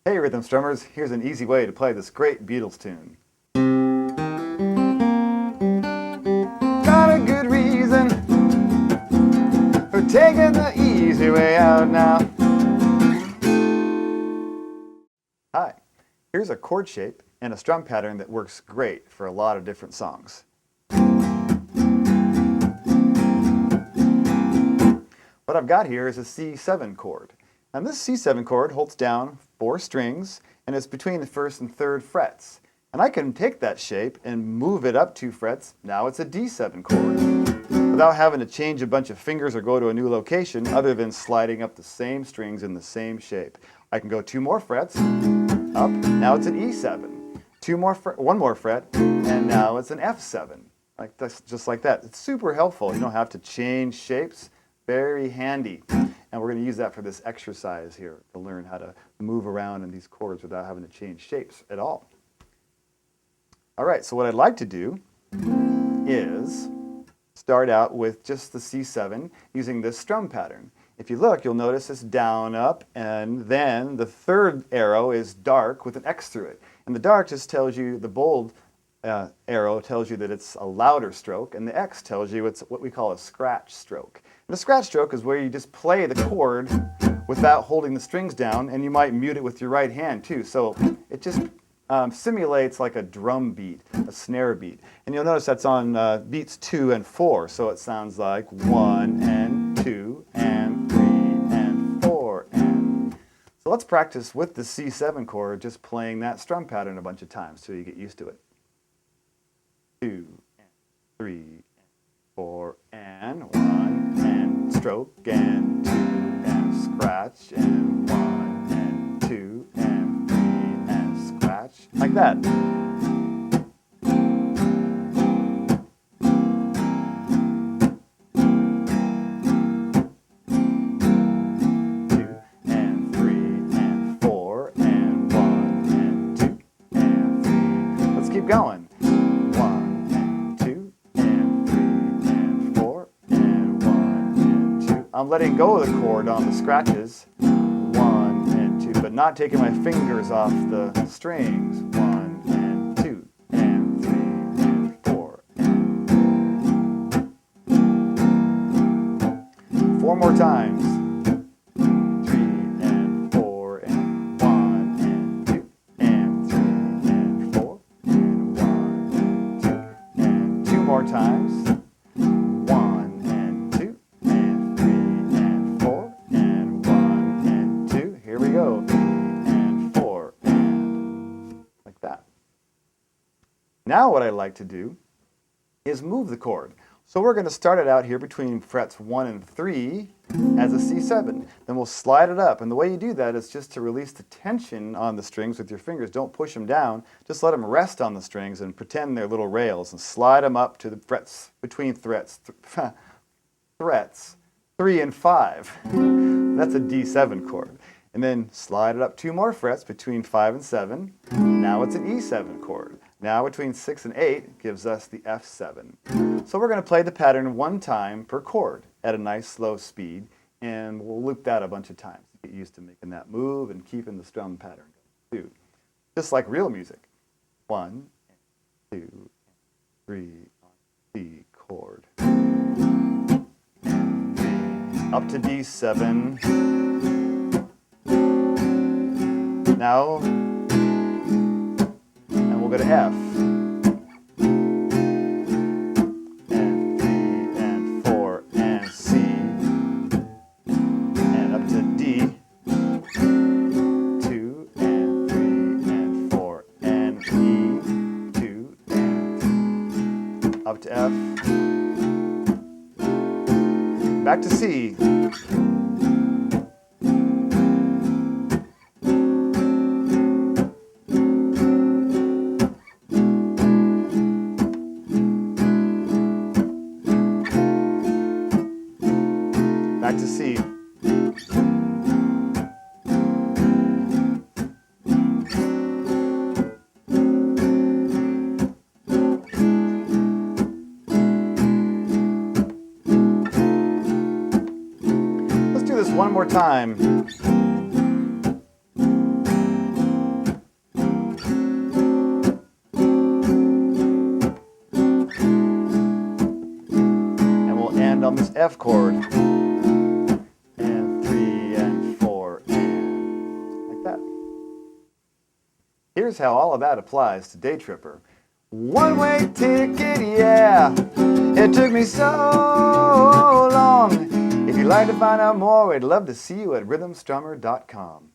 Hey rhythm strummers, here's an easy way to play this great Beatles tune. Got a good reason for taking the easy way out now. Hi, here's a chord shape and a strum pattern that works great for a lot of different songs. What I've got here is a C7 chord. And this C7 chord holds down 4 strings and it's between the 1st and 3rd frets. And I can take that shape and move it up 2 frets. Now it's a D7 chord. Without having to change a bunch of fingers or go to a new location other than sliding up the same strings in the same shape. I can go 2 more frets, up, now it's an E7. 1 more fret, and now it's an F7. Just like that. It's super helpful. You don't have to change shapes. Very handy. And we're going to use that for this exercise here to learn how to move around in these chords without having to change shapes at all. All right, so what I'd like to do is start out with just the C7 using this strum pattern. If you look, you'll notice it's down, up, and then the 3rd arrow is dark with an X through it. And the dark just tells you, the bold arrow tells you that it's a louder stroke, and the X tells you it's what we call a scratch stroke. And a scratch stroke is where you just play the chord without holding the strings down, and you might mute it with your right hand too. So it just simulates like a drum beat, a snare beat. And you'll notice that's on beats 2 and 4, so it sounds like 1 and 2 and 3 and 4 and. So let's practice with the C7 chord, just playing that strum pattern a bunch of times till you get used to it. 2 and 3 and 4 and 1 and stroke and 2 and scratch and 1 and 2 and 3 and scratch, like that. 2 and 3 and 4 and 1 and 2 and 3. Let's keep going. I'm letting go of the chord on the scratches, 1 and 2, but not taking my fingers off the strings, 1 and 2 and 3 and 4 and 4 more times, 3 and 4 and 1 and 2 and 3 and 4 and 1 and 2 and 2 more times. 1 and 2 and 3 and 4 and 1 and 2. Here we go. 3 and 4 and like that. Now what I like to do is move the chord. So we're going to start it out here between frets 1 and 3 as a C7. Then we'll slide it up. And the way you do that is just to release the tension on the strings with your fingers. Don't push them down. Just let them rest on the strings and pretend they're little rails and slide them up to the frets between frets 3 and 5. That's a D7 chord. And then slide it up 2 more frets between 5 and 7. Now it's an E7 chord. Now between 6 and 8 gives us the F7. So we're going to play the pattern 1 time per chord at a nice slow speed, and we'll loop that a bunch of times to get used to making that move and keeping the strum pattern going too. Just like real music. 1, 2, 3 on C chord. Up to D7. Now, and we'll go to F. And 3 and 4 and C. And up to D. 2 and 3 and 4 and E. 2 and up to F. Back to C. Back to C. Let's do this one more time. on this F chord. And 3 and 4 and like that. Here's how all of that applies to Day Tripper. One-way ticket, yeah. It took me so long. If you'd like to find out more, we'd love to see you at rhythmstrummer.com.